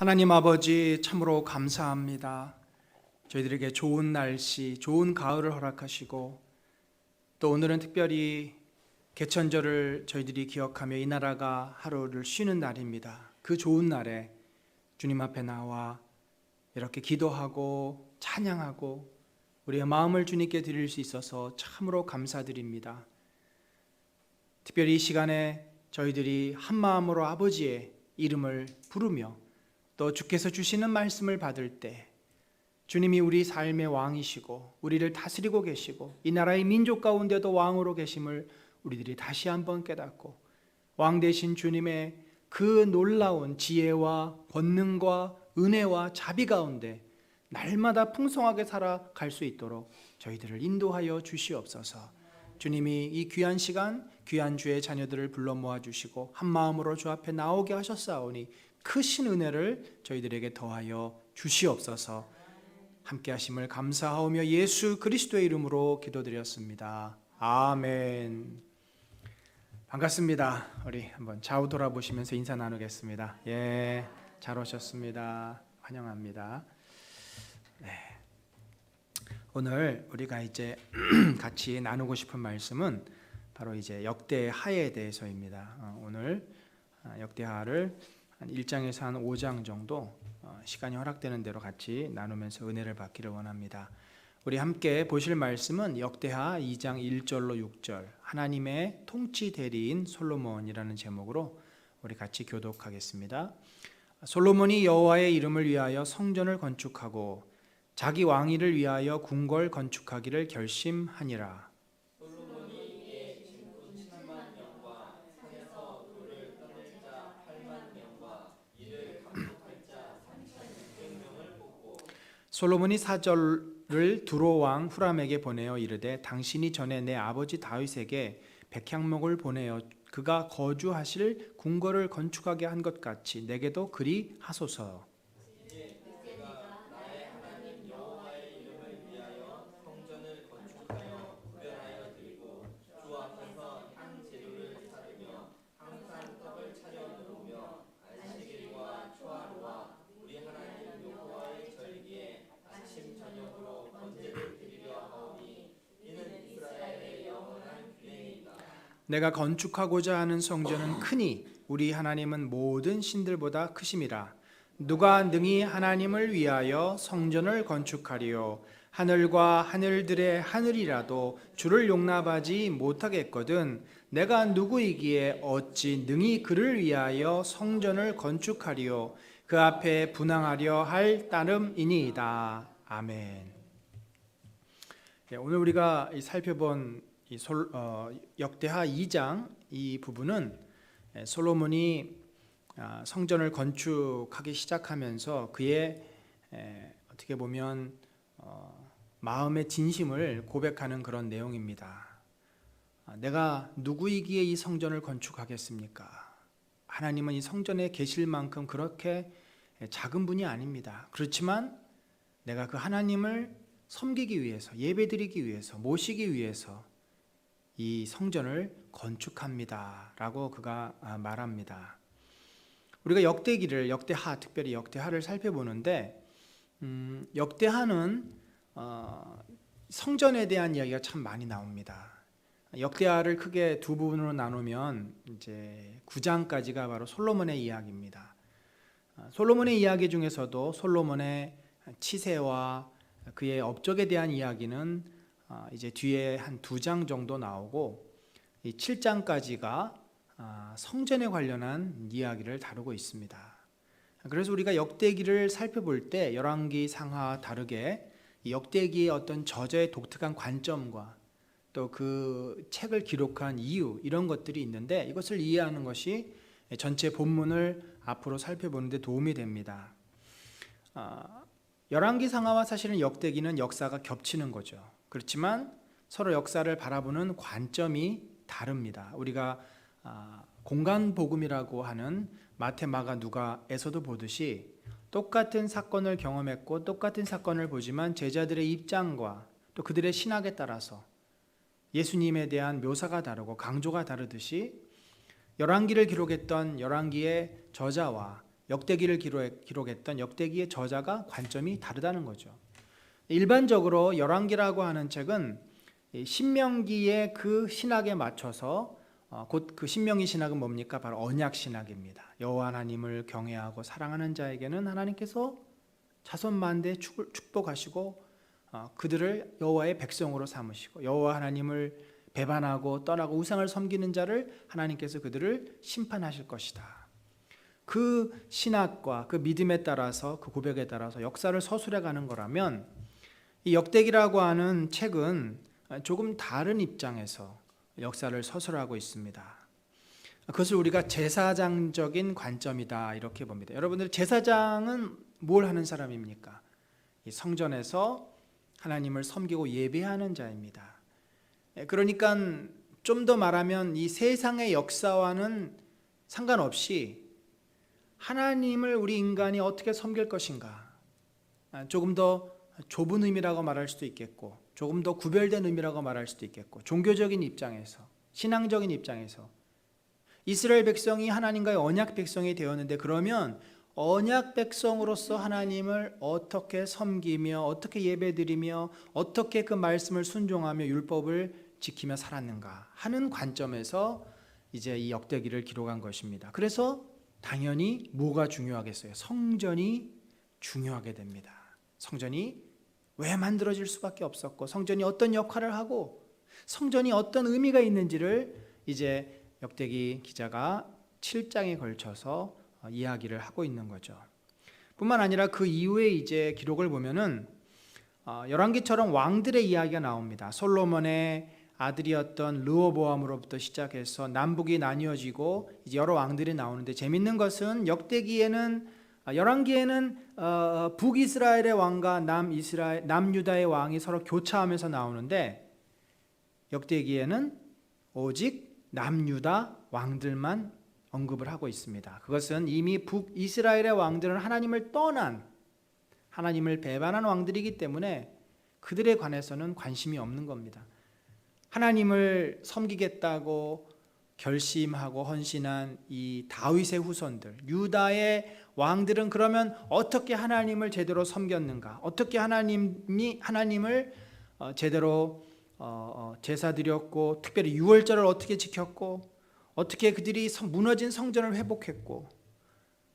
하나님 아버지 참으로 감사합니다. 저희들에게 좋은 날씨, 좋은 가을을 허락하시고 또 오늘은 특별히 개천절을 저희들이 기억하며 이 나라가 하루를 쉬는 날입니다. 그 좋은 날에 주님 앞에 나와 이렇게 기도하고 찬양하고 우리의 마음을 주님께 드릴 수 있어서 참으로 감사드립니다. 특별히 이 시간에 저희들이 한 마음으로 아버지의 이름을 부르며 또 주께서 주시는 말씀을 받을 때 주님이 우리 삶의 왕이시고 우리를 다스리고 계시고 이 나라의 민족 가운데도 왕으로 계심을 우리들이 다시 한번 깨닫고 왕 되신 주님의 그 놀라운 지혜와 권능과 은혜와 자비 가운데 날마다 풍성하게 살아갈 수 있도록 저희들을 인도하여 주시옵소서. 주님이 이 귀한 시간 귀한 주의 자녀들을 불러 모아주시고 한 마음으로 주 앞에 나오게 하셨사오니 크신 은혜를 저희들에게 더하여 주시옵소서. 함께 하심을 감사하오며 예수 그리스도의 이름으로 기도드렸습니다. 아멘. 반갑습니다. 우리 한번 좌우 돌아보시면서 인사 나누겠습니다. 잘 오셨습니다. 환영합니다. 오늘 우리가 이제 같이 나누고 싶은 말씀은 바로 이제 역대하에 대해서입니다. 오늘 역대하를 한 1장에서 한 5장 정도 시간이 허락되는 대로 같이 나누면서 은혜를 받기를 원합니다. 우리 함께 보실 말씀은 역대하 2장 1절로 6절 하나님의 통치 대리인 솔로몬이라는 제목으로 우리 같이 교독하겠습니다. 솔로몬이 여호와의 이름을 위하여 성전을 건축하고 자기 왕위를 위하여 궁궐 건축하기를 결심하니라. 솔로몬이 사절을 두로 왕 후람에게 보내어 이르되 당신이 전에 내 아버지 다윗에게 백향목을 보내어 그가 거주하실 궁궐을 건축하게 한 것 같이 내게도 그리 하소서. 내가 건축하고자 하는 성전은 크니 우리 하나님은 모든 신들보다 크심이라. 누가 능히 하나님을 위하여 성전을 건축하리요. 하늘과 하늘들의 하늘이라도 주를 용납하지 못하겠거든. 내가 누구이기에 어찌 능히 그를 위하여 성전을 건축하리요. 그 앞에 분향하려 할 따름이니이다. 아멘. 오늘 우리가 살펴본 역대하 2장 이 부분은 솔로몬이 성전을 건축하기 시작하면서 그의 어떻게 보면 마음의 진심을 고백하는 그런 내용입니다. 내가 누구이기에 이 성전을 건축하겠습니까? 하나님은 이 성전에 계실 만큼 그렇게 작은 분이 아닙니다. 그렇지만 내가 그 하나님을 섬기기 위해서, 예배드리기 위해서, 모시기 위해서 이 성전을 건축합니다 라고 그가 말합니다. 우리가 역대하, 특별히 역대하를 살펴보는데 역대하는 성전에 대한 이야기가 참 많이 나옵니다. 역대하를 크게 두 부분으로 나누면 이제 9장까지가 바로 솔로몬의 이야기입니다. 솔로몬의 이야기 중에서도 솔로몬의 치세와 그의 업적에 대한 이야기는 이제 뒤에 한 2장 정도 나오고 이 7장까지가 성전에 관련한 이야기를 다루고 있습니다. 그래서 우리가 역대기를 살펴볼 때 열왕기 상하와 다르게 역대기의 어떤 저자의 독특한 관점과 또 그 책을 기록한 이유 이런 것들이 있는데 이것을 이해하는 것이 전체 본문을 앞으로 살펴보는 데 도움이 됩니다. 열왕기 상하와 사실은 역대기는 역사가 겹치는 거죠. 그렇지만 서로 역사를 바라보는 관점이 다릅니다. 우리가 공간 복음이라고 하는 마태, 마가, 누가에서도 보듯이 똑같은 사건을 경험했고 똑같은 사건을 보지만 제자들의 입장과 또 그들의 신학에 따라서 예수님에 대한 묘사가 다르고 강조가 다르듯이 열왕기를 기록했던 열왕기의 저자와 역대기를 기록했던 역대기의 저자가 관점이 다르다는 거죠. 일반적으로 열왕기라고 하는 책은 신명기의 그 신학에 맞춰서 곧 그 신명기 신학은 뭡니까? 바로 언약 신학입니다. 여호와 하나님을 경외하고 사랑하는 자에게는 하나님께서 자손 만대 축복하시고 그들을 여호와의 백성으로 삼으시고 여호와 하나님을 배반하고 떠나고 우상을 섬기는 자를 하나님께서 그들을 심판하실 것이다. 그 신학과 그 믿음에 따라서 그 고백에 따라서 역사를 서술해 가는 거라면 이 역대기라고 하는 책은 조금 다른 입장에서 역사를 서술하고 있습니다. 그것을 우리가 제사장적인 관점이다 이렇게 봅니다. 여러분들 제사장은 뭘 하는 사람입니까? 이 성전에서 하나님을 섬기고 예배하는 자입니다. 그러니까 좀 더 말하면 이 세상의 역사와는 상관없이 하나님을 우리 인간이 어떻게 섬길 것인가, 조금 더 좁은 의미라고 말할 수도 있겠고 조금 더 구별된 의미라고 말할 수도 있겠고 종교적인 입장에서 신앙적인 입장에서 이스라엘 백성이 하나님과의 언약 백성이 되었는데 그러면 언약 백성으로서 하나님을 어떻게 섬기며 어떻게 예배드리며 어떻게 그 말씀을 순종하며 율법을 지키며 살았는가 하는 관점에서 이제 이 역대기를 기록한 것입니다. 그래서 당연히 뭐가 중요하겠어요? 성전이 중요하게 됩니다. 성전이 왜 만들어질 수밖에 없었고 성전이 어떤 역할을 하고 성전이 어떤 의미가 있는지를 이제 역대기 기자가 7장에 걸쳐서 이야기를 하고 있는 거죠. 뿐만 아니라 그 이후에 이제 기록을 보면은 열왕기처럼 왕들의 이야기가 나옵니다. 솔로몬의 아들이었던 르호보암으로부터 시작해서 남북이 나뉘어지고 이제 여러 왕들이 나오는데 재밌는 것은 열왕기에는 북이스라엘의 왕과 남유다의 왕이 서로 교차하면서 나오는데 역대기에는 오직 남유다 왕들만 언급을 하고 있습니다. 그것은 이미 북이스라엘의 왕들은 하나님을 떠난 하나님을 배반한 왕들이기 때문에 그들에 관해서는 관심이 없는 겁니다. 하나님을 섬기겠다고 결심하고 헌신한 이 다윗의 후손들, 유다의 왕들은 그러면 어떻게 하나님을 제대로 섬겼는가? 어떻게 하나님을 제대로 제사 드렸고 특별히 유월절을 어떻게 지켰고 어떻게 그들이 무너진 성전을 회복했고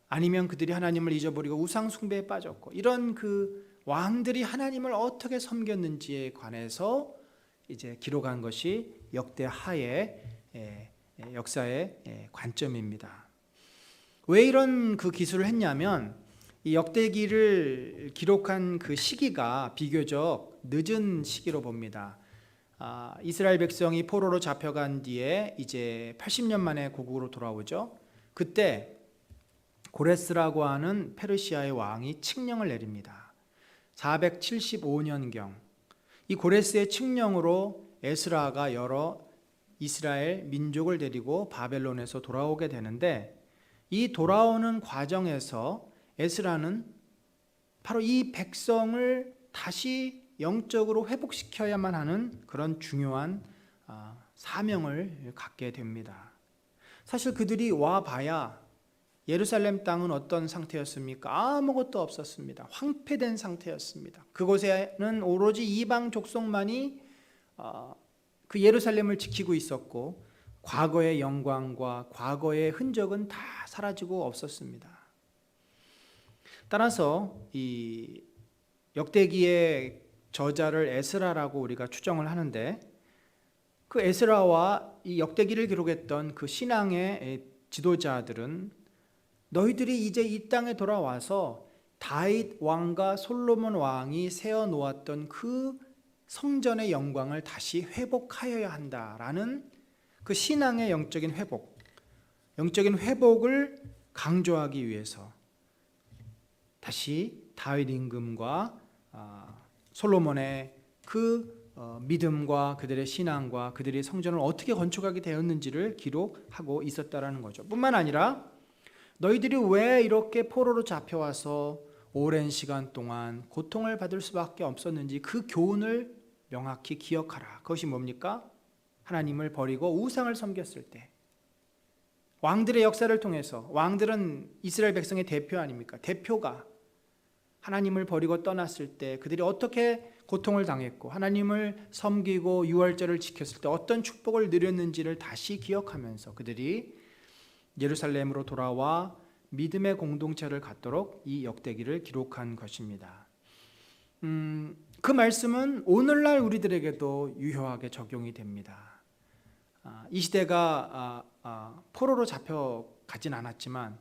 아니면 그들이 하나님을 잊어버리고 우상 숭배에 빠졌고 이런 그 왕들이 하나님을 어떻게 섬겼는지에 관해서 이제 기록한 것이 역대하의 역사의 관점입니다. 왜 이런 그 기술을 했냐면 이 역대기를 기록한 그 시기가 비교적 늦은 시기로 봅니다. 이스라엘 백성이 포로로 잡혀간 뒤에 이제 80년 만에 고국으로 돌아오죠. 그때 고레스라고 하는 페르시아의 왕이 칙령을 내립니다. 475년경 이 고레스의 칙령으로 에스라가 여러 이스라엘 민족을 데리고 바벨론에서 돌아오게 되는데 이 돌아오는 과정에서 에스라는 바로 이 백성을 다시 영적으로 회복시켜야만 하는 그런 중요한 사명을 갖게 됩니다. 사실 그들이 와봐야 예루살렘 땅은 어떤 상태였습니까? 아무것도 없었습니다. 황폐된 상태였습니다. 그곳에는 오로지 이방 족속만이 그 예루살렘을 지키고 있었고 과거의 영광과 과거의 흔적은 다 사라지고 없었습니다. 따라서 이 역대기의 저자를 에스라라고 우리가 추정을 하는데 그 에스라와 이 역대기를 기록했던 그 신앙의 지도자들은 너희들이 이제 이 땅에 돌아와서 다윗 왕과 솔로몬 왕이 세워놓았던 그 성전의 영광을 다시 회복하여야 한다라는 그 신앙의 영적인 회복을 강조하기 위해서 다시 다윗 임금과 솔로몬의 그 믿음과 그들의 신앙과 그들의 성전을 어떻게 건축하게 되었는지를 기록하고 있었다라는 거죠. 뿐만 아니라 너희들이 왜 이렇게 포로로 잡혀와서 오랜 시간 동안 고통을 받을 수밖에 없었는지 그 교훈을 명확히 기억하라. 그것이 뭡니까? 하나님을 버리고 우상을 섬겼을 때 왕들의 역사를 통해서, 왕들은 이스라엘 백성의 대표 아닙니까? 대표가 하나님을 버리고 떠났을 때 그들이 어떻게 고통을 당했고 하나님을 섬기고 유월절을 지켰을 때 어떤 축복을 누렸는지를 다시 기억하면서 그들이 예루살렘으로 돌아와 믿음의 공동체를 갖도록 이 역대기를 기록한 것입니다. 그 말씀은 오늘날 우리들에게도 유효하게 적용이 됩니다. 이 시대가 포로로 잡혀가진 않았지만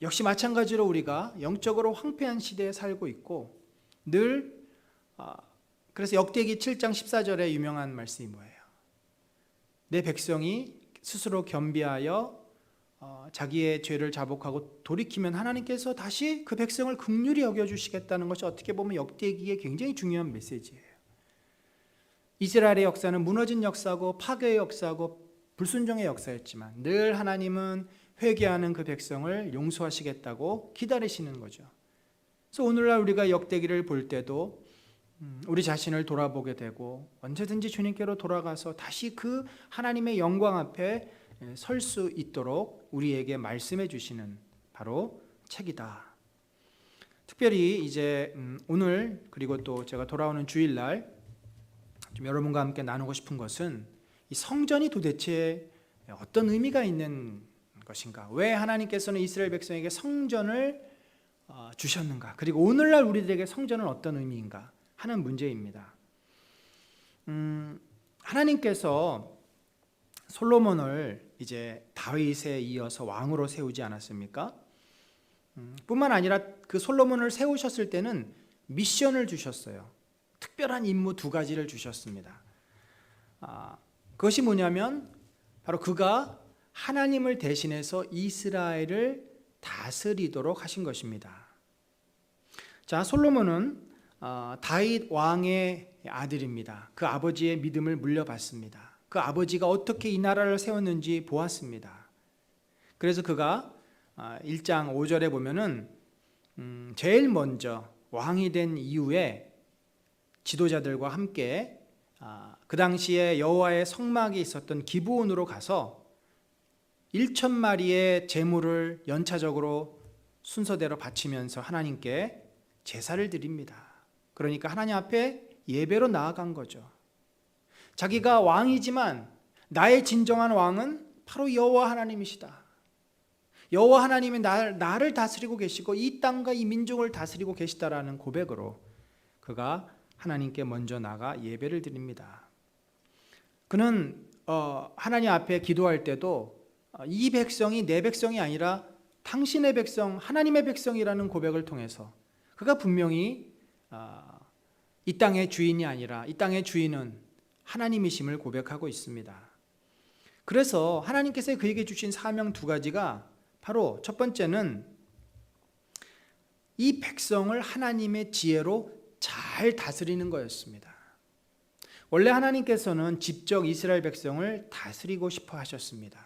역시 마찬가지로 우리가 영적으로 황폐한 시대에 살고 있고 늘 그래서 역대기 7장 14절에 유명한 말씀이 뭐예요? 내 백성이 스스로 겸비하여 자기의 죄를 자복하고 돌이키면 하나님께서 다시 그 백성을 긍휼히 여겨주시겠다는 것이 어떻게 보면 역대기의 굉장히 중요한 메시지예요. 이스라엘의 역사는 무너진 역사고 파괴의 역사고 불순종의 역사였지만 늘 하나님은 회개하는 그 백성을 용서하시겠다고 기다리시는 거죠. 그래서 오늘날 우리가 역대기를 볼 때도 우리 자신을 돌아보게 되고 언제든지 주님께로 돌아가서 다시 그 하나님의 영광 앞에 설 수 있도록 우리에게 말씀해 주시는 바로 책이다. 특별히 이제 오늘 그리고 또 제가 돌아오는 주일날 좀 여러분과 함께 나누고 싶은 것은 이 성전이 도대체 어떤 의미가 있는 것인가? 왜 하나님께서는 이스라엘 백성에게 성전을 주셨는가? 그리고 오늘날 우리들에게 성전은 어떤 의미인가 하는 문제입니다. 하나님께서 솔로몬을 이제 다윗에 이어서 왕으로 세우지 않았습니까? 뿐만 아니라 그 솔로몬을 세우셨을 때는 미션을 주셨어요. 특별한 임무 2가지를 주셨습니다. 그것이 뭐냐면 바로 그가 하나님을 대신해서 이스라엘을 다스리도록 하신 것입니다. 자, 솔로몬은 다윗 왕의 아들입니다. 그 아버지의 믿음을 물려받습니다. 그 아버지가 어떻게 이 나라를 세웠는지 보았습니다. 그래서 그가 1장 5절에 보면은 제일 먼저 왕이 된 이후에 지도자들과 함께 그 당시에 여호와의 성막이 있었던 기브온으로 가서 1,000마리의 제물을 연차적으로 순서대로 바치면서 하나님께 제사를 드립니다. 그러니까 하나님 앞에 예배로 나아간 거죠. 자기가 왕이지만 나의 진정한 왕은 바로 여호와 하나님이시다. 여호와 하나님이 나를 다스리고 계시고 이 땅과 이 민족을 다스리고 계시다라는 고백으로 그가 하나님께 먼저 나가 예배를 드립니다. 그는 하나님 앞에 기도할 때도 이 백성이 내 백성이 아니라 당신의 백성, 하나님의 백성이라는 고백을 통해서 그가 분명히 이 땅의 주인이 아니라 이 땅의 주인은 하나님이심을 고백하고 있습니다. 그래서 하나님께서 그에게 주신 사명 2가지가 바로 첫 번째는 이 백성을 하나님의 지혜로 잘 다스리는 거였습니다. 원래 하나님께서는 직접 이스라엘 백성을 다스리고 싶어 하셨습니다.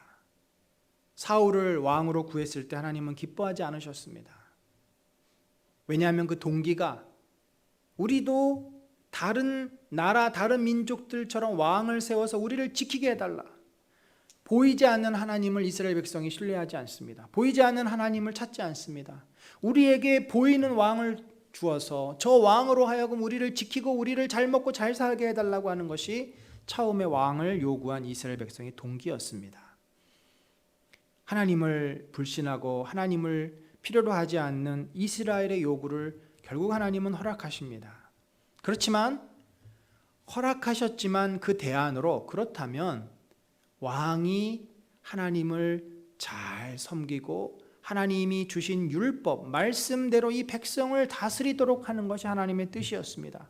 사울을 왕으로 구했을 때 하나님은 기뻐하지 않으셨습니다. 왜냐하면 그 동기가 우리도 다른 나라, 다른 민족들처럼 왕을 세워서 우리를 지키게 해달라. 보이지 않는 하나님을 이스라엘 백성이 신뢰하지 않습니다. 보이지 않는 하나님을 찾지 않습니다. 우리에게 보이는 왕을 주어서 저 왕으로 하여금 우리를 지키고 우리를 잘 먹고 잘 살게 해달라고 하는 것이 처음에 왕을 요구한 이스라엘 백성의 동기였습니다. 하나님을 불신하고 하나님을 필요로 하지 않는 이스라엘의 요구를 결국 하나님은 허락하십니다. 그렇지만 허락하셨지만 그 대안으로 그렇다면 왕이 하나님을 잘 섬기고 하나님이 주신 율법, 말씀대로 이 백성을 다스리도록 하는 것이 하나님의 뜻이었습니다.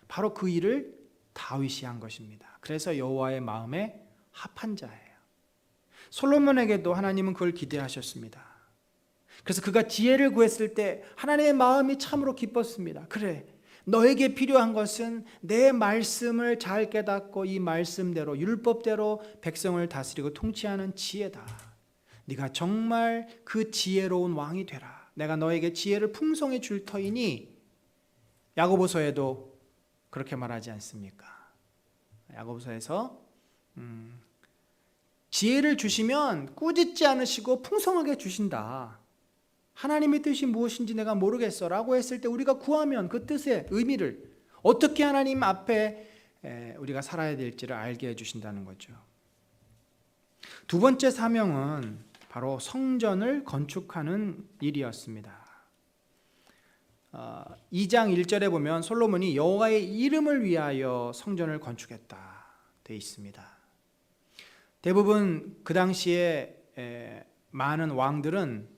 바로 그 일을 다윗이 한 것입니다. 그래서 여호와의 마음에 합한 자예요. 솔로몬에게도 하나님은 그걸 기대하셨습니다. 그래서 그가 지혜를 구했을 때 하나님의 마음이 참으로 기뻤습니다. 그래, 너에게 필요한 것은 내 말씀을 잘 깨닫고 이 말씀대로 율법대로 백성을 다스리고 통치하는 지혜다. 네가 정말 그 지혜로운 왕이 되라. 내가 너에게 지혜를 풍성히 줄 터이니. 야고보서에도 그렇게 말하지 않습니까? 야고보서에서 지혜를 주시면 꾸짖지 않으시고 풍성하게 주신다. 하나님의 뜻이 무엇인지 내가 모르겠어 라고 했을 때 우리가 구하면 그 뜻의 의미를, 어떻게 하나님 앞에 우리가 살아야 될지를 알게 해주신다는 거죠. 두 번째 사명은 바로 성전을 건축하는 일이었습니다. 2장 1절에 보면 솔로몬이 여호와의 이름을 위하여 성전을 건축했다 되어 있습니다. 대부분 그 당시에 많은 왕들은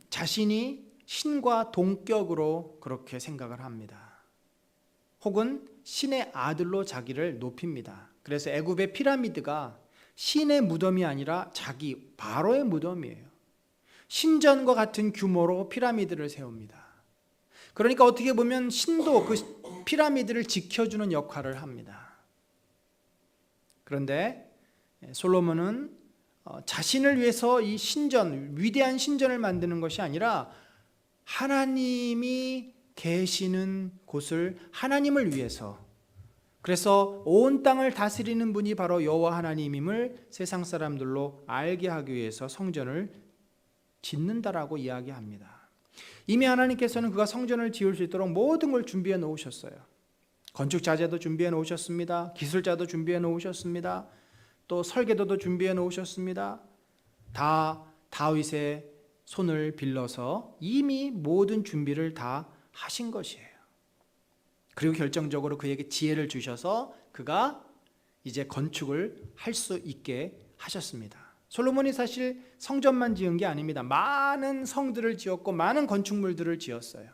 자신이 신과 동격으로 그렇게 생각을 합니다. 혹은 신의 아들로 자기를 높입니다. 그래서 애굽의 피라미드가 신의 무덤이 아니라 자기 바로의 무덤이에요. 신전과 같은 규모로 피라미드를 세웁니다. 그러니까 어떻게 보면 신도 그 피라미드를 지켜주는 역할을 합니다. 그런데 솔로몬은 자신을 위해서 이 신전, 위대한 신전을 만드는 것이 아니라 하나님이 계시는 곳을 하나님을 위해서, 그래서 온 땅을 다스리는 분이 바로 여호와 하나님임을 세상 사람들로 알게 하기 위해서 성전을 짓는다라고 이야기합니다. 이미 하나님께서는 그가 성전을 지을 수 있도록 모든 걸 준비해 놓으셨어요. 건축 자재도 준비해 놓으셨습니다. 기술자도 준비해 놓으셨습니다. 또 설계도도 준비해 놓으셨습니다. 다 다윗의 손을 빌려서 이미 모든 준비를 다 하신 것이에요. 그리고 결정적으로 그에게 지혜를 주셔서 그가 이제 건축을 할 수 있게 하셨습니다. 솔로몬이 사실 성전만 지은 게 아닙니다. 많은 성들을 지었고 많은 건축물들을 지었어요.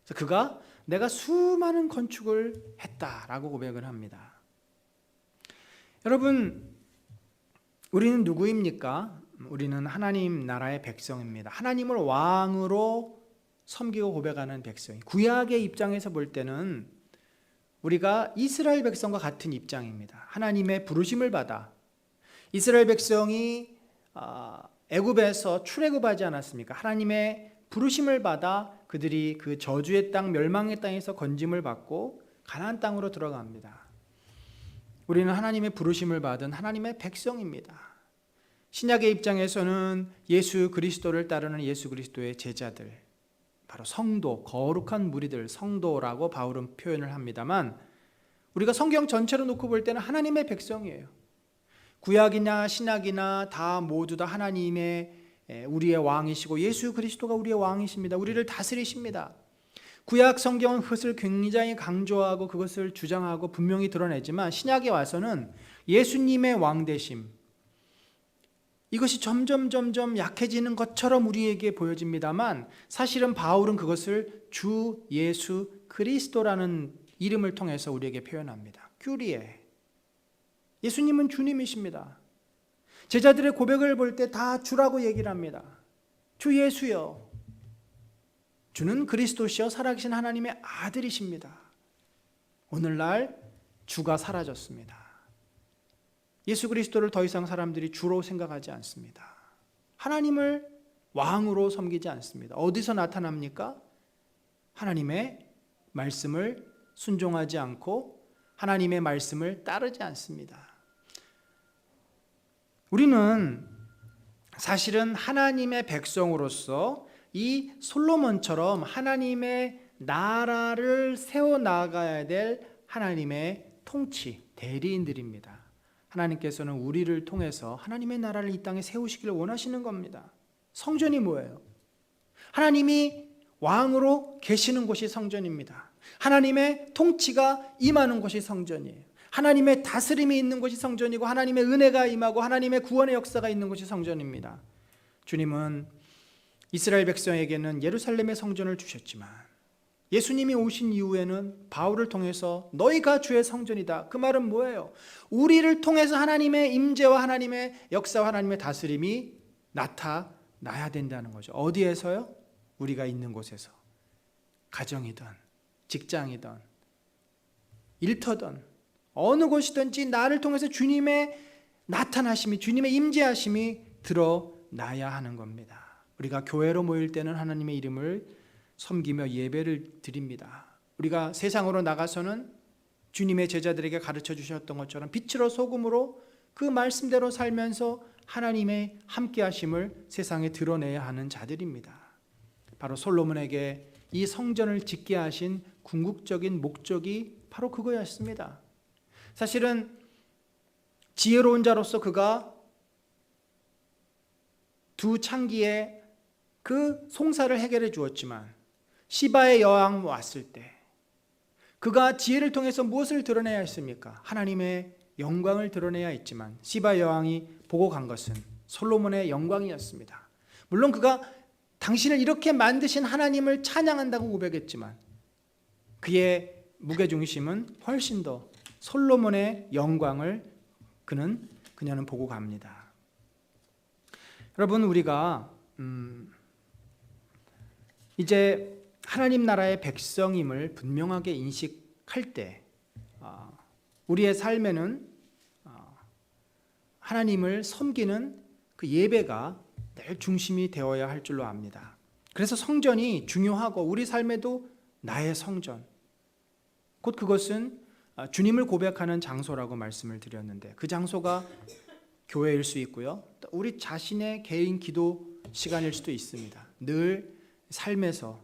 그래서 그가 내가 수많은 건축을 했다라고 고백을 합니다. 여러분, 우리는 누구입니까? 우리는 하나님 나라의 백성입니다. 하나님을 왕으로 섬기고 고백하는 백성. 구약의 입장에서 볼 때는 우리가 이스라엘 백성과 같은 입장입니다. 하나님의 부르심을 받아 이스라엘 백성이 애굽에서 출애굽하지 않았습니까? 하나님의 부르심을 받아 그들이 그 저주의 땅, 멸망의 땅에서 건짐을 받고 가나안 땅으로 들어갑니다. 우리는 하나님의 부르심을 받은 하나님의 백성입니다. 신약의 입장에서는 예수 그리스도를 따르는 예수 그리스도의 제자들, 바로 성도, 거룩한 무리들, 성도라고 바울은 표현을 합니다만, 우리가 성경 전체로 놓고 볼 때는 하나님의 백성이에요. 구약이나 신약이나 다 모두 다 하나님의 우리의 왕이시고 예수 그리스도가 우리의 왕이십니다. 우리를 다스리십니다. 구약 성경은 그것을 굉장히 강조하고 그것을 주장하고 분명히 드러내지만 신약에 와서는 예수님의 왕되심, 이것이 점점 약해지는 것처럼 우리에게 보여집니다만, 사실은 바울은 그것을 주 예수 그리스도라는 이름을 통해서 우리에게 표현합니다. 큐리에, 예수님은 주님이십니다. 제자들의 고백을 볼 때 다 주라고 얘기를 합니다. 주 예수여, 주는 그리스도시여 살아계신 하나님의 아들이십니다. 오늘날 주가 사라졌습니다. 예수 그리스도를 더 이상 사람들이 주로 생각하지 않습니다. 하나님을 왕으로 섬기지 않습니다. 어디서 나타납니까? 하나님의 말씀을 순종하지 않고 하나님의 말씀을 따르지 않습니다. 우리는 사실은 하나님의 백성으로서 이 솔로몬처럼 하나님의 나라를 세워나가야 될 하나님의 통치, 대리인들입니다. 하나님께서는 우리를 통해서 하나님의 나라를 이 땅에 세우시기를 원하시는 겁니다. 성전이 뭐예요? 하나님이 왕으로 계시는 곳이 성전입니다. 하나님의 통치가 임하는 곳이 성전이에요. 하나님의 다스림이 있는 곳이 성전이고 하나님의 은혜가 임하고 하나님의 구원의 역사가 있는 곳이 성전입니다. 주님은 이스라엘 백성에게는 예루살렘의 성전을 주셨지만 예수님이 오신 이후에는 바울을 통해서 너희가 주의 성전이다. 그 말은 뭐예요? 우리를 통해서 하나님의 임재와 하나님의 역사와 하나님의 다스림이 나타나야 된다는 거죠. 어디에서요? 우리가 있는 곳에서. 가정이든 직장이든 일터든 어느 곳이든지 나를 통해서 주님의 나타나심이, 주님의 임재하심이 드러나야 하는 겁니다. 우리가 교회로 모일 때는 하나님의 이름을 섬기며 예배를 드립니다. 우리가 세상으로 나가서는 주님의 제자들에게 가르쳐 주셨던 것처럼 빛으로 소금으로 그 말씀대로 살면서 하나님의 함께하심을 세상에 드러내야 하는 자들입니다. 바로 솔로몬에게 이 성전을 짓게 하신 궁극적인 목적이 바로 그거였습니다. 사실은 지혜로운 자로서 그가 두 창기에 그 송사를 해결해 주었지만 시바의 여왕 왔을 때 그가 지혜를 통해서 무엇을 드러내야 했습니까? 하나님의 영광을 드러내야 했지만 시바 여왕이 보고 간 것은 솔로몬의 영광이었습니다. 물론 그가 당신을 이렇게 만드신 하나님을 찬양한다고 고백했지만 그의 무게중심은 훨씬 더 솔로몬의 영광을 그녀는 보고 갑니다. 여러분, 우리가 이제 하나님 나라의 백성임을 분명하게 인식할 때 우리의 삶에는 하나님을 섬기는 그 예배가 늘 중심이 되어야 할 줄로 압니다. 그래서 성전이 중요하고 우리 삶에도 나의 성전, 곧 그것은 주님을 고백하는 장소라고 말씀을 드렸는데 그 장소가 교회일 수 있고요, 또 우리 자신의 개인 기도 시간일 수도 있습니다. 늘 삶에서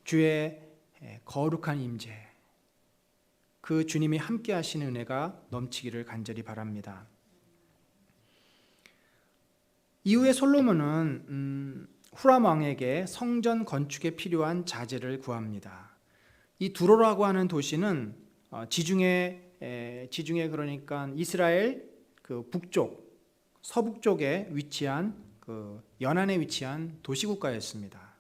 주의 거룩한 임재, 그 주님이 함께 하시는 은혜가 넘치기를 간절히 바랍니다. 이후에 솔로몬은 후람 왕에게 성전 건축에 필요한 자재를 구합니다. 이 두로라고 하는 도시는 지중해 그러니까 이스라엘 그 북쪽, 서북쪽에 위치한 그 연안에 위치한 도시국가였습니다.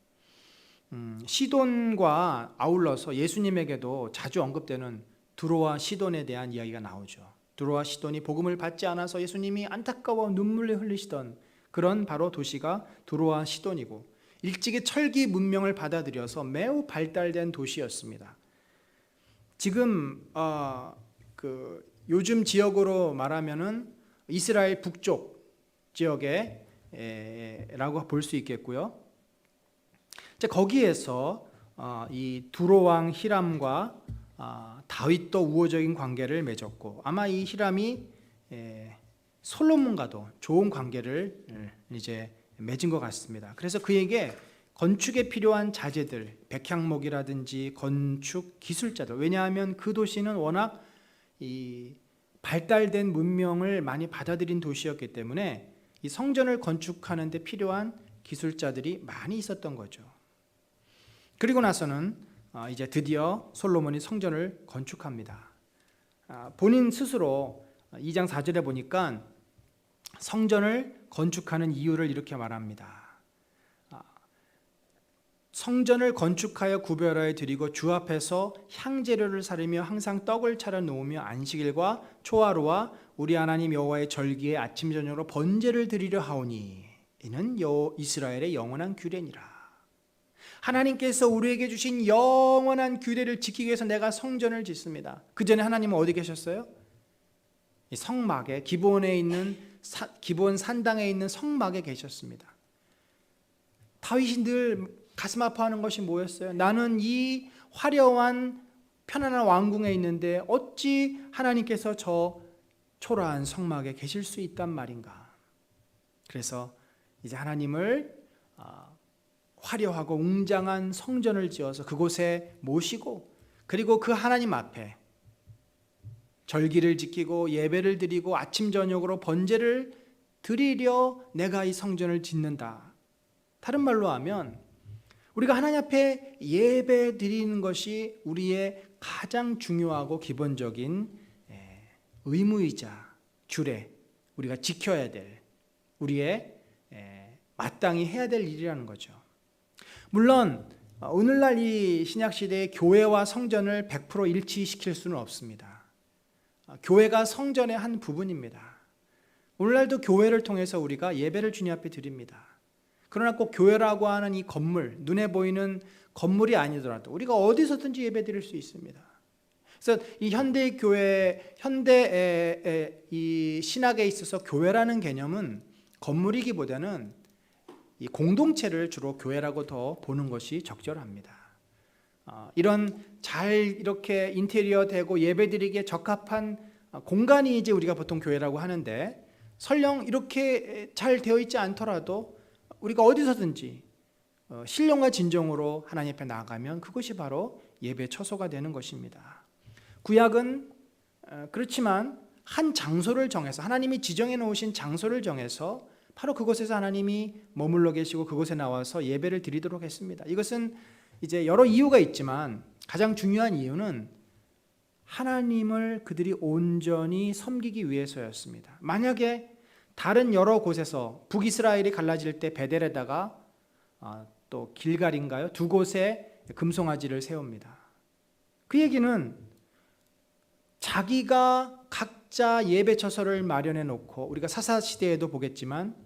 시돈과 아울러서 예수님에게도 자주 언급되는 두로와 시돈에 대한 이야기가 나오죠. 두로와 시돈이 복음을 받지 않아서 예수님이 안타까워 눈물을 흘리시던 그런 바로 도시가 두로와 시돈이고, 일찍이 철기 문명을 받아들여서 매우 발달된 도시였습니다. 지금 요즘 지역으로 말하면은 이스라엘 북쪽 지역에 라고 볼 수 있겠고요. 거기에서 이 두로 왕 히람과 다윗도 우호적인 관계를 맺었고, 아마 이 히람이 솔로몬과도 좋은 관계를 이제 맺은 것 같습니다. 그래서 그에게 건축에 필요한 자재들, 백향목이라든지 건축 기술자들, 왜냐하면 그 도시는 워낙 이 발달된 문명을 많이 받아들인 도시였기 때문에 이 성전을 건축하는 데 필요한 기술자들이 많이 있었던 거죠. 그리고 나서는 이제 드디어 솔로몬이 성전을 건축합니다. 본인 스스로 2장 4절에 보니까 성전을 건축하는 이유를 이렇게 말합니다. 성전을 건축하여 구별하여 드리고 주 앞에서 향재료를 사르며 항상 떡을 차려 놓으며 안식일과 초하루와 우리 하나님 여호와의 절기에 아침 저녁으로 번제를 드리려 하오니 이는 이스라엘의 영원한 규례니라. 하나님께서 우리에게 주신 영원한 규례를 지키기 위해서 내가 성전을 짓습니다. 그 전에 하나님은 어디 계셨어요? 이 성막에 기본에 있는 기본 산당에 있는 성막에 계셨습니다. 다윗이 늘 가슴 아파하는 것이 뭐였어요? 나는 이 화려한 편안한 왕궁에 있는데 어찌 하나님께서 저 초라한 성막에 계실 수 있단 말인가? 그래서 이제 하나님을 화려하고 웅장한 성전을 지어서 그곳에 모시고, 그리고 그 하나님 앞에 절기를 지키고 예배를 드리고 아침 저녁으로 번제를 드리려 내가 이 성전을 짓는다. 다른 말로 하면 우리가 하나님 앞에 예배 드리는 것이 우리의 가장 중요하고 기본적인 의무이자 규례, 우리가 지켜야 될, 우리의 마땅히 해야 될 일이라는 거죠. 물론 오늘날 이 신약시대의 교회와 성전을 100% 일치시킬 수는 없습니다. 교회가 성전의 한 부분입니다. 오늘날도 교회를 통해서 우리가 예배를 주님 앞에 드립니다. 그러나 꼭 교회라고 하는 이 건물, 눈에 보이는 건물이 아니더라도 우리가 어디서든지 예배 드릴 수 있습니다. 그래서 이 현대 교회, 이 신학에 있어서 교회라는 개념은 건물이기보다는 이 공동체를 주로 교회라고 더 보는 것이 적절합니다. 이런 잘 이렇게 인테리어 되고 예배드리기에 적합한 공간이 이제 우리가 보통 교회라고 하는데 설령 이렇게 잘 되어 있지 않더라도 우리가 어디서든지 신령과 진정으로 하나님 앞에 나아가면 그것이 바로 예배 처소가 되는 것입니다. 구약은 그렇지만 한 장소를 정해서 하나님이 지정해 놓으신 장소를 정해서 바로 그곳에서 하나님이 머물러 계시고 그곳에 나와서 예배를 드리도록 했습니다. 이것은 이제 여러 이유가 있지만 가장 중요한 이유는 하나님을 그들이 온전히 섬기기 위해서였습니다. 만약에 다른 여러 곳에서 북이스라엘이 갈라질 때 베델에다가 또 길갈인가요? 두 곳에 금송아지를 세웁니다. 그 얘기는 자기가 각자 예배처소를 마련해 놓고 우리가 사사시대에도 보겠지만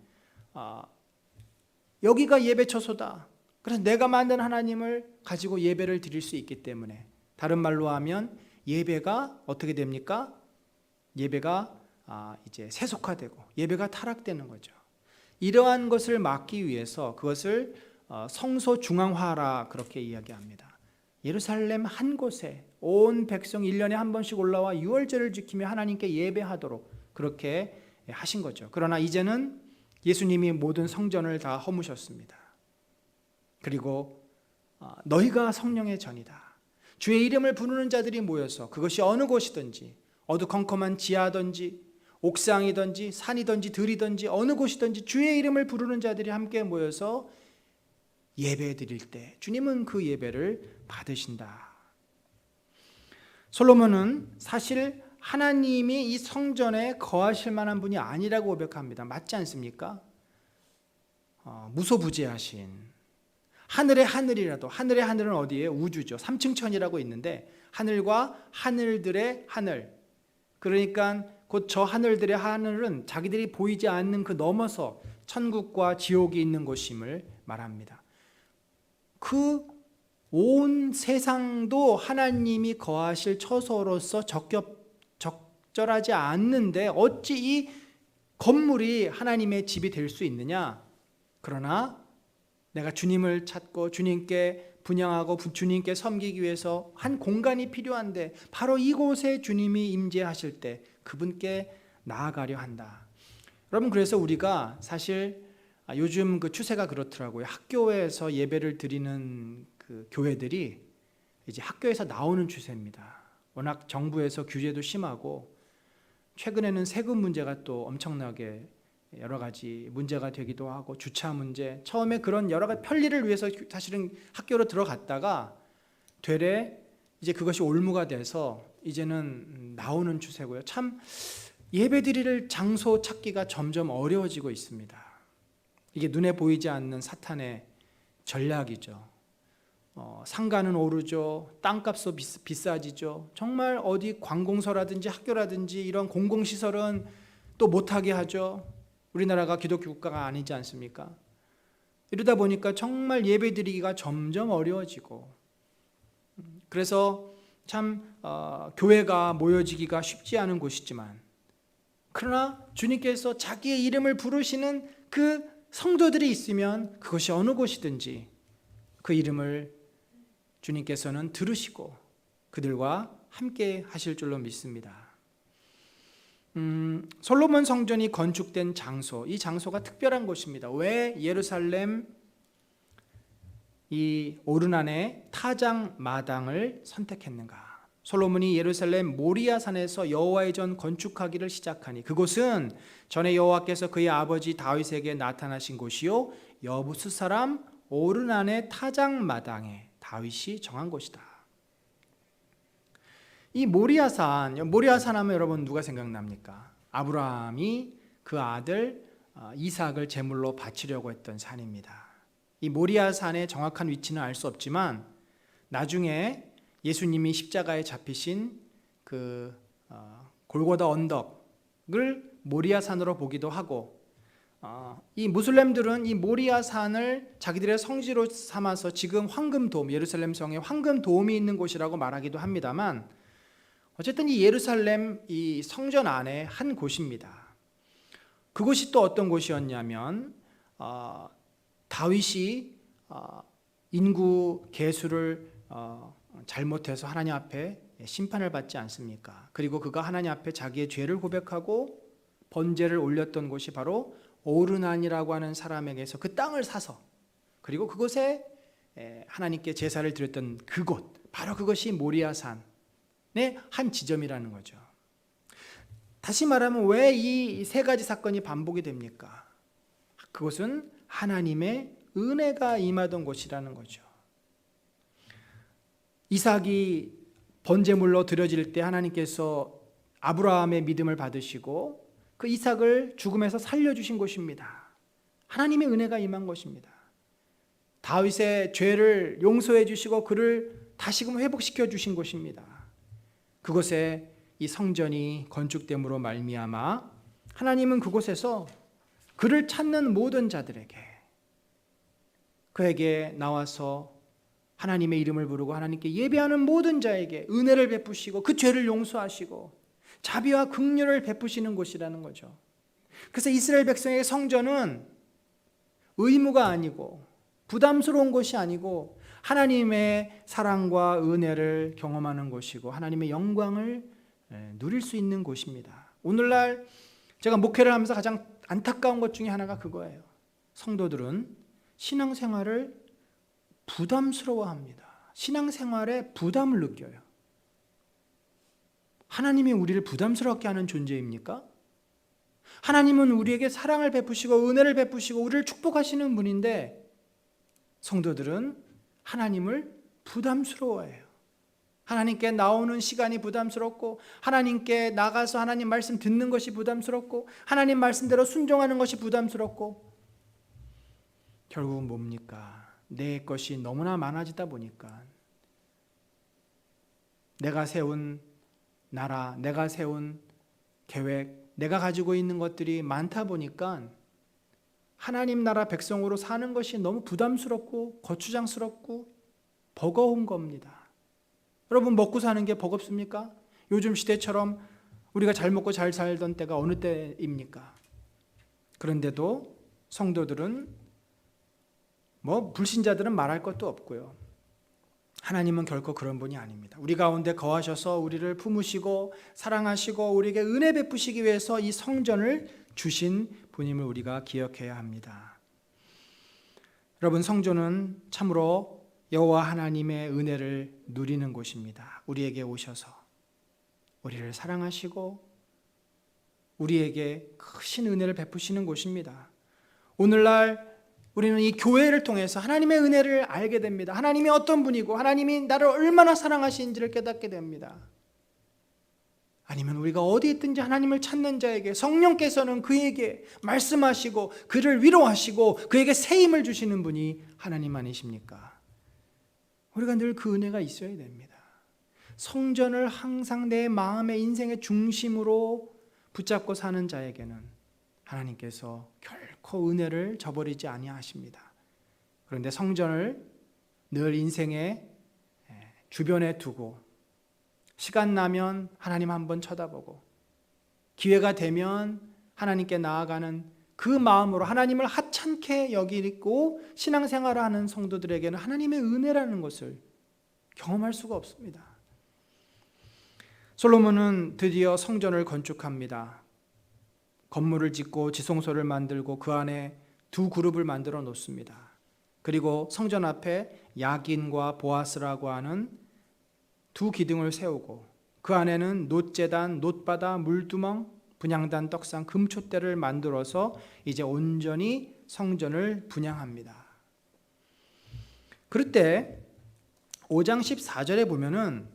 여기가 예배처소다. 그래서 내가 만든 하나님을 가지고 예배를 드릴 수 있기 때문에 다른 말로 하면 예배가 어떻게 됩니까? 예배가 이제 세속화되고 예배가 타락되는 거죠. 이러한 것을 막기 위해서 그것을 성소 중앙화라 그렇게 이야기합니다. 예루살렘 한 곳에 온 백성 1년에 한 번씩 올라와 유월절을 지키며 하나님께 예배하도록 그렇게 하신 거죠. 그러나 이제는 예수님이 모든 성전을 다 허무셨습니다. 그리고 너희가 성령의 전이다. 주의 이름을 부르는 자들이 모여서 그것이 어느 곳이든지 어두컴컴한 지하든지 옥상이든지 산이든지 들이든지 어느 곳이든지 주의 이름을 부르는 자들이 함께 모여서 예배 드릴 때 주님은 그 예배를 받으신다. 솔로몬은 사실 하나님이 이 성전에 거하실 만한 분이 아니라고 고백합니다. 맞지 않습니까? 무소부재하신 하늘의 하늘이라도 하늘의 하늘은 어디에? 우주죠. 삼층천이라고 있는데 하늘과 하늘들의 하늘, 그러니까 곧 저 하늘들의 하늘은 자기들이 보이지 않는 그 넘어서 천국과 지옥이 있는 곳임을 말합니다. 그 온 세상도 하나님이 거하실 처소로서 적절하지 않는데 어찌 이 건물이 하나님의 집이 될 수 있느냐? 그러나 내가 주님을 찾고 주님께 분향하고 주님께 섬기기 위해서 한 공간이 필요한데 바로 이곳에 주님이 임재하실 때 그분께 나아가려 한다. 여러분, 그래서 우리가 사실 요즘 그 추세가 그렇더라고요. 학교에서 예배를 드리는 그 교회들이 이제 학교에서 나오는 추세입니다. 워낙 정부에서 규제도 심하고 최근에는 세금 문제가 또 엄청나게 여러 가지 문제가 되기도 하고 주차 문제, 처음에 그런 여러 가지 편리를 위해서 사실은 학교로 들어갔다가 되레 이제 그것이 올무가 돼서 이제는 나오는 추세고요. 참 예배드릴 장소 찾기가 점점 어려워지고 있습니다. 이게 눈에 보이지 않는 사탄의 전략이죠. 상가는 오르죠. 땅값도 비싸지죠. 정말 어디 관공서라든지 학교라든지 이런 공공시설은 또 못하게 하죠. 우리나라가 기독교 국가가 아니지 않습니까? 이러다 보니까 정말 예배드리기가 점점 어려워지고, 그래서 참 교회가 모여지기가 쉽지 않은 곳이지만, 그러나 주님께서 자기의 이름을 부르시는 그 성도들이 있으면 그것이 어느 곳이든지 그 이름을 주님께서는 들으시고 그들과 함께 하실 줄로 믿습니다. 솔로몬 성전이 건축된 장소, 이 장소가 특별한 곳입니다. 왜 예루살렘 이 오르난의 타장 마당을 선택했는가? 솔로몬이 예루살렘 모리아산에서 여호와의 전 건축하기를 시작하니 그곳은 전에 여호와께서 그의 아버지 다윗에게 나타나신 곳이요 여부스 사람 오르난의 타장 마당에 다윗이 정한 곳이다. 이 모리아산 하면 여러분 누가 생각납니까? 아브라함이 그 아들 이삭을 제물로 바치려고 했던 산입니다. 이 모리아산의 정확한 위치는 알 수 없지만 나중에 예수님이 십자가에 잡히신 그 골고다 언덕을 모리아산으로 보기도 하고, 이 무슬림들은 이 모리아산을 자기들의 성지로 삼아서 지금 황금돔, 예루살렘 성에 황금돔이 있는 곳이라고 말하기도 합니다만, 어쨌든 이 예루살렘 이 성전 안에 한 곳입니다. 그곳이 또 어떤 곳이었냐면 다윗이 인구 계수를 잘못해서 하나님 앞에 심판을 받지 않습니까? 그리고 그가 하나님 앞에 자기의 죄를 고백하고 번제를 올렸던 곳이 바로 오르난이라고 하는 사람에게서 그 땅을 사서, 그리고 그곳에 하나님께 제사를 드렸던 그곳, 바로 그것이 모리아산의 한 지점이라는 거죠. 다시 말하면 왜 이 세 가지 사건이 반복이 됩니까? 그것은 하나님의 은혜가 임하던 곳이라는 거죠. 이삭이 번제물로 드려질 때 하나님께서 아브라함의 믿음을 받으시고 그 이삭을 죽음에서 살려주신 곳입니다. 하나님의 은혜가 임한 것입니다. 다윗의 죄를 용서해 주시고 그를 다시금 회복시켜 주신 곳입니다. 그곳에 이 성전이 건축됨으로 말미암아 하나님은 그곳에서 그를 찾는 모든 자들에게, 그에게 나와서 하나님의 이름을 부르고 하나님께 예배하는 모든 자에게 은혜를 베푸시고 그 죄를 용서하시고 자비와 긍휼을 베푸시는 곳이라는 거죠. 그래서 이스라엘 백성의 성전은 의무가 아니고 부담스러운 것이 아니고 하나님의 사랑과 은혜를 경험하는 곳이고 하나님의 영광을 누릴 수 있는 곳입니다. 오늘날 제가 목회를 하면서 가장 안타까운 것 중에 하나가 그거예요. 성도들은 신앙생활을 부담스러워합니다. 신앙생활에 부담을 느껴요. 하나님이 우리를 부담스럽게 하는 존재입니까? 하나님은 우리에게 사랑을 베푸시고 은혜를 베푸시고 우리를 축복하시는 분인데 성도들은 하나님을 부담스러워해요. 하나님께 나오는 시간이 부담스럽고 하나님께 나가서 하나님 말씀 듣는 것이 부담스럽고 하나님 말씀대로 순종하는 것이 부담스럽고, 결국은 뭡니까? 내 것이 너무나 많아지다 보니까 내가 세운 나라, 내가 세운 계획, 내가 가지고 있는 것들이 많다 보니까 하나님 나라 백성으로 사는 것이 너무 부담스럽고 거추장스럽고 버거운 겁니다. 여러분, 먹고 사는 게 버겁습니까? 요즘 시대처럼 우리가 잘 먹고 잘 살던 때가 어느 때입니까? 그런데도 성도들은 불신자들은 말할 것도 없고요. 하나님은 결코 그런 분이 아닙니다. 우리 가운데 거하셔서 우리를 품으시고 사랑하시고 우리에게 은혜 베푸시기 위해서 이 성전을 주신 분임을 우리가 기억해야 합니다. 여러분, 성전은 참으로 여호와 하나님의 은혜를 누리는 곳입니다. 우리에게 오셔서 우리를 사랑하시고 우리에게 크신 은혜를 베푸시는 곳입니다. 오늘날 우리는 이 교회를 통해서 하나님의 은혜를 알게 됩니다. 하나님이 어떤 분이고 하나님이 나를 얼마나 사랑하시는지를 깨닫게 됩니다. 아니면 우리가 어디 있든지 하나님을 찾는 자에게 성령께서는 그에게 말씀하시고 그를 위로하시고 그에게 새 힘을 주시는 분이 하나님 아니십니까? 우리가 늘 그 은혜가 있어야 됩니다. 성전을 항상 내 마음의 인생의 중심으로 붙잡고 사는 자에게는 하나님께서 결코 은혜를 저버리지 아니하십니다. 그런데 성전을 늘 인생의 주변에 두고 시간 나면 하나님 한번 쳐다보고 기회가 되면 하나님께 나아가는 그 마음으로 하나님을 하찮게 여기고 신앙생활을 하는 성도들에게는 하나님의 은혜라는 것을 경험할 수가 없습니다. 솔로몬은 드디어 성전을 건축합니다. 건물을 짓고 지성소를 만들고 그 안에 두 그룹을 만들어 놓습니다. 그리고 성전 앞에 야긴과 보아스라고 하는 두 기둥을 세우고 그 안에는 놋제단, 놋바다, 물두멍, 분향단, 떡상, 금촛대를 만들어서 이제 온전히 성전을 분향합니다. 그럴 때 5장 14절에 보면은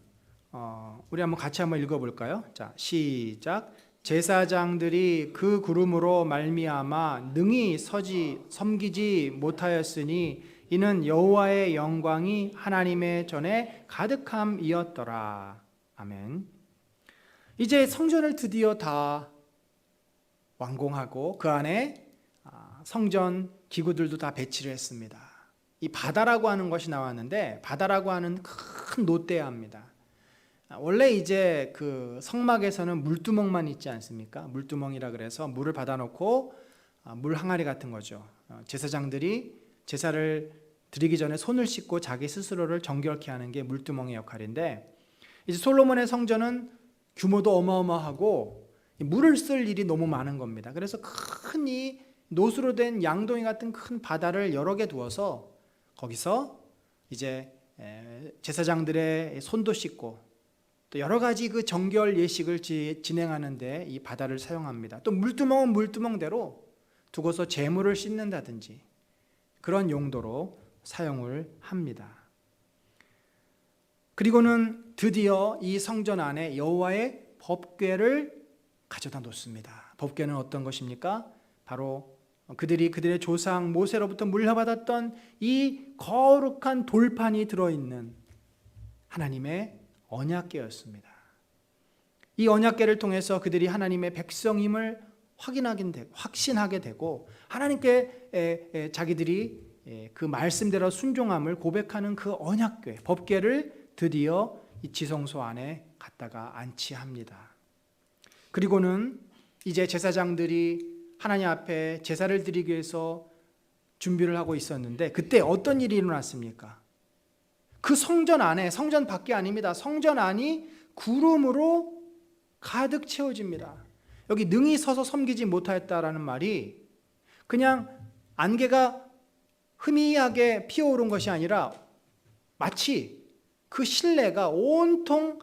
우리 한번 같이 한번 읽어볼까요? 자, 시작. 제사장들이 그 구름으로 말미암아 능히 섬기지 못하였으니 이는 여호와의 영광이 하나님의 전에 가득함이었더라. 아멘. 이제 성전을 드디어 다 완공하고 그 안에 성전 기구들도 다 배치를 했습니다. 이 바다라고 하는 것이 나왔는데 바다라고 하는 큰 놋대야입니다. 원래 이제 그 성막에서는 물두멍만 있지 않습니까? 물두멍이라 그래서 물을 받아놓고 물 항아리 같은 거죠. 제사장들이 제사를 드리기 전에 손을 씻고 자기 스스로를 정결케 하는 게 물두멍의 역할인데, 이제 솔로몬의 성전은 규모도 어마어마하고 물을 쓸 일이 너무 많은 겁니다. 그래서 큰 이 노수로 된 양동이 같은 큰 바다를 여러 개 두어서 거기서 이제 제사장들의 손도 씻고 또 여러 가지 그 정결 예식을 진행하는데 이 바다를 사용합니다. 또 물두멍은 물두멍대로 두고서 제물을 씻는다든지 그런 용도로 사용을 합니다. 그리고는 드디어 이 성전 안에 여호와의 법궤를 가져다 놓습니다. 법궤는 어떤 것입니까? 바로 그들의 조상 모세로부터 물려받았던 이 거룩한 돌판이 들어있는 하나님의 언약궤였습니다. 이 언약궤를 통해서 그들이 하나님의 백성임을 확신하게 되고 하나님께 자기들이 그 말씀대로 순종함을 고백하는 그 언약궤, 법궤를 드디어 이 지성소 안에 갖다가 안치합니다. 그리고는 이제 제사장들이 하나님 앞에 제사를 드리기 위해서 준비를 하고 있었는데 그때 어떤 일이 일어났습니까? 그 성전 안에, 성전 밖이 아닙니다. 성전 안이 구름으로 가득 채워집니다. 여기 능히 서서 섬기지 못하였다라는 말이 그냥 안개가 흐미하게 피어오른 것이 아니라 마치 그 실내가 온통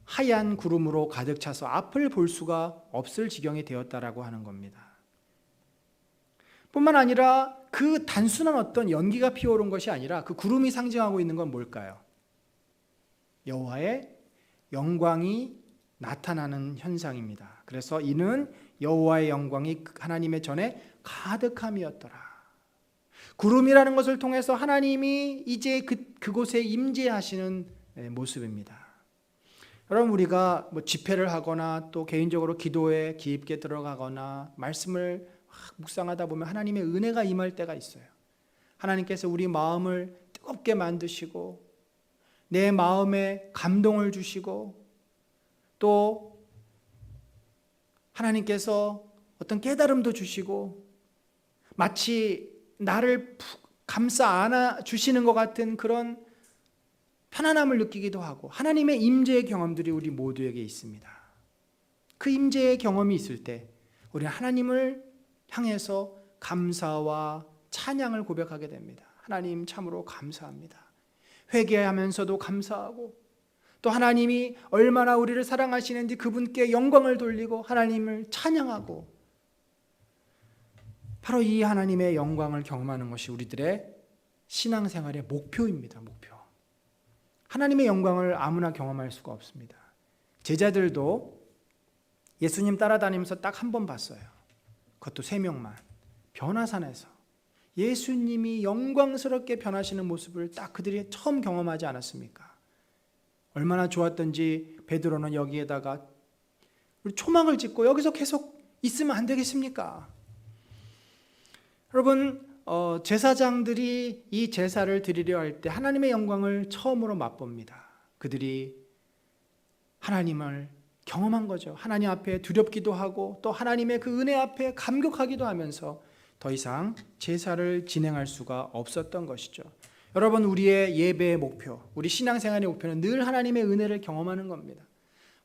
하얀 구름으로 가득 차서 앞을 볼 수가 없을 지경이 되었다라고 하는 겁니다. 뿐만 아니라 그 단순한 어떤 연기가 피어오른 것이 아니라 그 구름이 상징하고 있는 건 뭘까요? 여호와의 영광이 나타나는 현상입니다. 그래서 이는 여호와의 영광이 하나님의 전에 가득함이었더라. 구름이라는 것을 통해서 하나님이 이제 그곳에 임재하시는 모습입니다. 여러분, 우리가 집회를 하거나 또 개인적으로 기도에 깊게 들어가거나 말씀을 묵상하다 보면 하나님의 은혜가 임할 때가 있어요. 하나님께서 우리 마음을 뜨겁게 만드시고 내 마음에 감동을 주시고 또 하나님께서 어떤 깨달음도 주시고 마치 나를 감싸 안아 주시는 것 같은 그런 편안함을 느끼기도 하고 하나님의 임재의 경험들이 우리 모두에게 있습니다. 그 임재의 경험이 있을 때 우리는 하나님을 향해서 감사와 찬양을 고백하게 됩니다. 하나님 참으로 감사합니다. 회개하면서도 감사하고 또 하나님이 얼마나 우리를 사랑하시는지 그분께 영광을 돌리고 하나님을 찬양하고 바로 이 하나님의 영광을 경험하는 것이 우리들의 신앙생활의 목표입니다. 목표. 하나님의 영광을 아무나 경험할 수가 없습니다. 제자들도 예수님 따라다니면서 딱 한 번 봤어요. 그것도 3명만. 변화산에서 예수님이 영광스럽게 변하시는 모습을 딱 그들이 처음 경험하지 않았습니까? 얼마나 좋았던지 베드로는 여기에다가 초막을 짓고 여기서 계속 있으면 안 되겠습니까? 여러분, 제사장들이 이 제사를 드리려 할 때 하나님의 영광을 처음으로 맛봅니다. 그들이 하나님을 경험한 거죠. 하나님 앞에 두렵기도 하고 또 하나님의 그 은혜 앞에 감격하기도 하면서 더 이상 제사를 진행할 수가 없었던 것이죠. 여러분, 우리의 예배의 목표, 우리 신앙생활의 목표는 늘 하나님의 은혜를 경험하는 겁니다.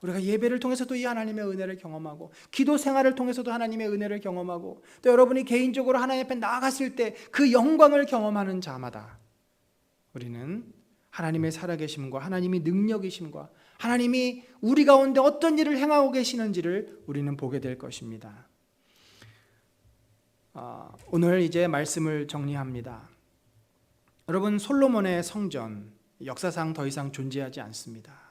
우리가 예배를 통해서도 이 하나님의 은혜를 경험하고 기도 생활을 통해서도 하나님의 은혜를 경험하고 또 여러분이 개인적으로 하나님 앞에 나아갔을 때 그 영광을 경험하는 자마다 우리는 하나님의 살아계심과 하나님의 능력이심과 하나님이 우리 가운데 어떤 일을 행하고 계시는지를 우리는 보게 될 것입니다. 오늘 이제 말씀을 정리합니다. 여러분, 솔로몬의 성전 역사상 더 이상 존재하지 않습니다.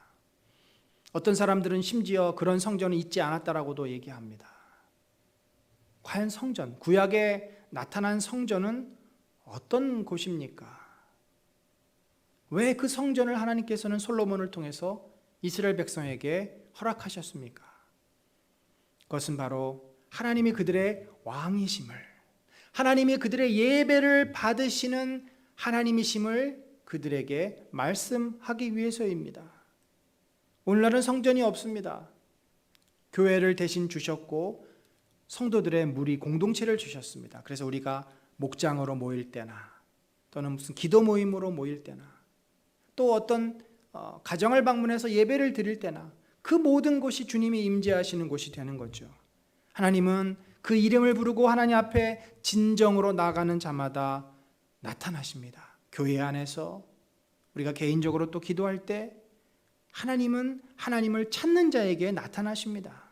어떤 사람들은 심지어 그런 성전은 있지 않았다라고도 얘기합니다. 과연 성전, 구약에 나타난 성전은 어떤 곳입니까? 왜 그 성전을 하나님께서는 솔로몬을 통해서 이스라엘 백성에게 허락하셨습니까? 그것은 바로 하나님이 그들의 왕이심을, 하나님이 그들의 예배를 받으시는 하나님이심을 그들에게 말씀하기 위해서입니다. 오늘날은 성전이 없습니다. 교회를 대신 주셨고 성도들의 무리 공동체를 주셨습니다. 그래서 우리가 목장으로 모일 때나 또는 무슨 기도 모임으로 모일 때나 또 어떤 가정을 방문해서 예배를 드릴 때나 그 모든 곳이 주님이 임재하시는 곳이 되는 거죠. 하나님은 그 이름을 부르고 하나님 앞에 진정으로 나가는 자마다 나타나십니다. 교회 안에서 우리가 개인적으로 또 기도할 때 하나님은 하나님을 찾는 자에게 나타나십니다.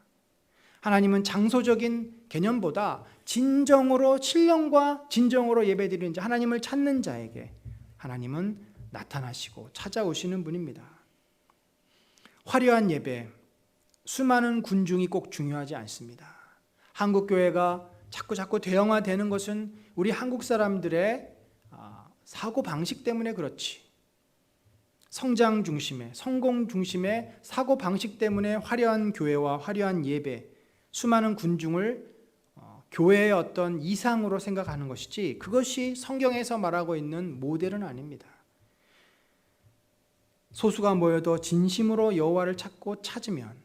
하나님은 장소적인 개념보다 진정으로 신령과 진정으로 예배드리는 자, 하나님을 찾는 자에게 하나님은 나타나시고 찾아오시는 분입니다. 화려한 예배, 수많은 군중이 꼭 중요하지 않습니다. 한국 교회가 자꾸 대형화되는 것은 우리 한국 사람들의 사고 방식 때문에 그렇지. 성장 중심의, 성공 중심의 사고 방식 때문에 화려한 교회와 화려한 예배, 수많은 군중을 교회의 어떤 이상으로 생각하는 것이지, 그것이 성경에서 말하고 있는 모델은 아닙니다. 소수가 모여도 진심으로 여호와를 찾고 찾으면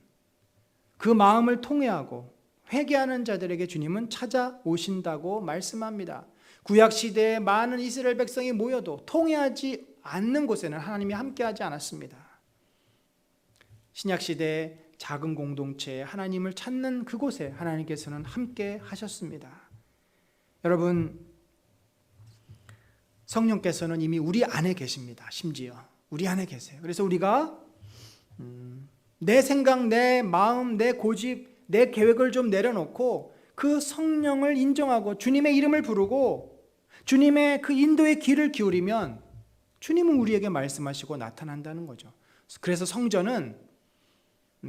그 마음을 통회하고 회개하는 자들에게 주님은 찾아오신다고 말씀합니다. 구약 시대에 많은 이스라엘 백성이 모여도 통회하지 않는 곳에는 하나님이 함께하지 않았습니다. 신약 시대에 작은 공동체에 하나님을 찾는 그곳에 하나님께서는 함께 하셨습니다. 여러분, 성령께서는 이미 우리 안에 계십니다. 심지어 우리 안에 계세요. 그래서 우리가 내 생각, 내 마음, 내 고집, 내 계획을 좀 내려놓고 그 성령을 인정하고 주님의 이름을 부르고 주님의 그 인도의 귀를 기울이면 주님은 우리에게 말씀하시고 나타난다는 거죠. 그래서 성전은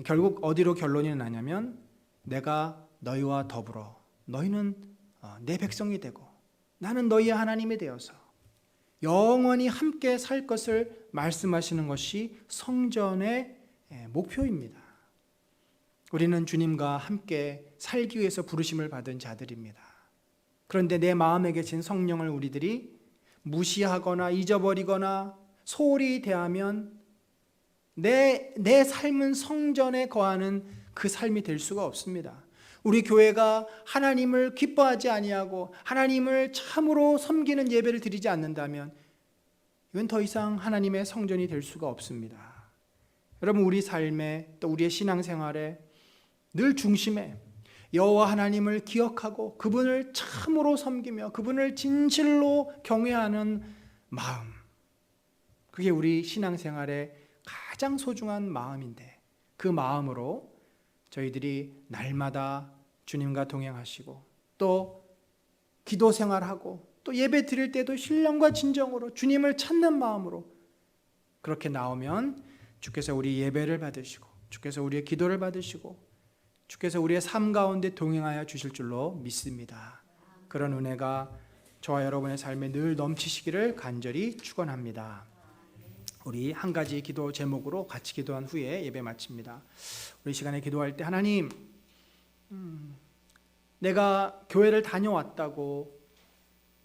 결국 어디로 결론이 나냐면 내가 너희와 더불어 너희는 내 백성이 되고 나는 너희의 하나님이 되어서 영원히 함께 살 것을 말씀하시는 것이 성전의 목표입니다. 우리는 주님과 함께 살기 위해서 부르심을 받은 자들입니다. 그런데 내 마음에 계신 성령을 우리들이 무시하거나 잊어버리거나 소홀히 대하면 내 삶은 성전에 거하는 그 삶이 될 수가 없습니다. 우리 교회가 하나님을 기뻐하지 아니하고 하나님을 참으로 섬기는 예배를 드리지 않는다면 이건 더 이상 하나님의 성전이 될 수가 없습니다. 여러분, 우리 삶에 또 우리의 신앙생활에 늘 중심에 여호와 하나님을 기억하고 그분을 참으로 섬기며 그분을 진실로 경외하는 마음, 그게 우리 신앙생활의 가장 소중한 마음인데, 그 마음으로 저희들이 날마다 주님과 동행하시고 또 기도 생활하고 또 예배 드릴 때도 신령과 진정으로 주님을 찾는 마음으로 그렇게 나오면 주께서 우리 예배를 받으시고 주께서 우리의 기도를 받으시고 주께서 우리의 삶 가운데 동행하여 주실 줄로 믿습니다. 그런 은혜가 저와 여러분의 삶에 늘 넘치시기를 간절히 축원합니다. 우리 한 가지 기도 제목으로 같이 기도한 후에 예배 마칩니다. 우리 시간에 기도할 때 하나님, 내가 교회를 다녀왔다고,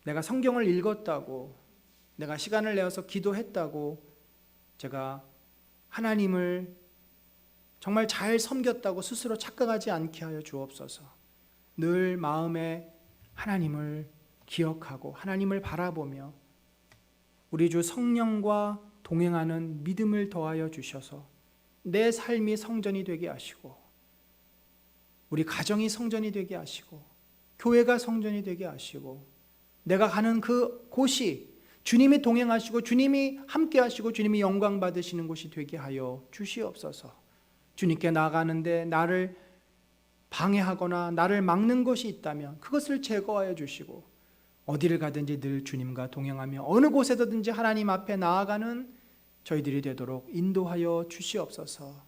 내가 성경을 읽었다고, 내가 시간을 내어서 기도했다고 제가 하나님을 정말 잘 섬겼다고 스스로 착각하지 않게 하여 주옵소서. 늘 마음에 하나님을 기억하고 하나님을 바라보며 우리 주 성령과 동행하는 믿음을 더하여 주셔서 내 삶이 성전이 되게 하시고 우리 가정이 성전이 되게 하시고 교회가 성전이 되게 하시고 내가 가는 그 곳이 주님이 동행하시고 주님이 함께 하시고 주님이 영광 받으시는 곳이 되게 하여 주시옵소서. 주님께 나아가는데 나를 방해하거나 나를 막는 것이 있다면 그것을 제거하여 주시고 어디를 가든지 늘 주님과 동행하며 어느 곳에서든지 하나님 앞에 나아가는 저희들이 되도록 인도하여 주시옵소서.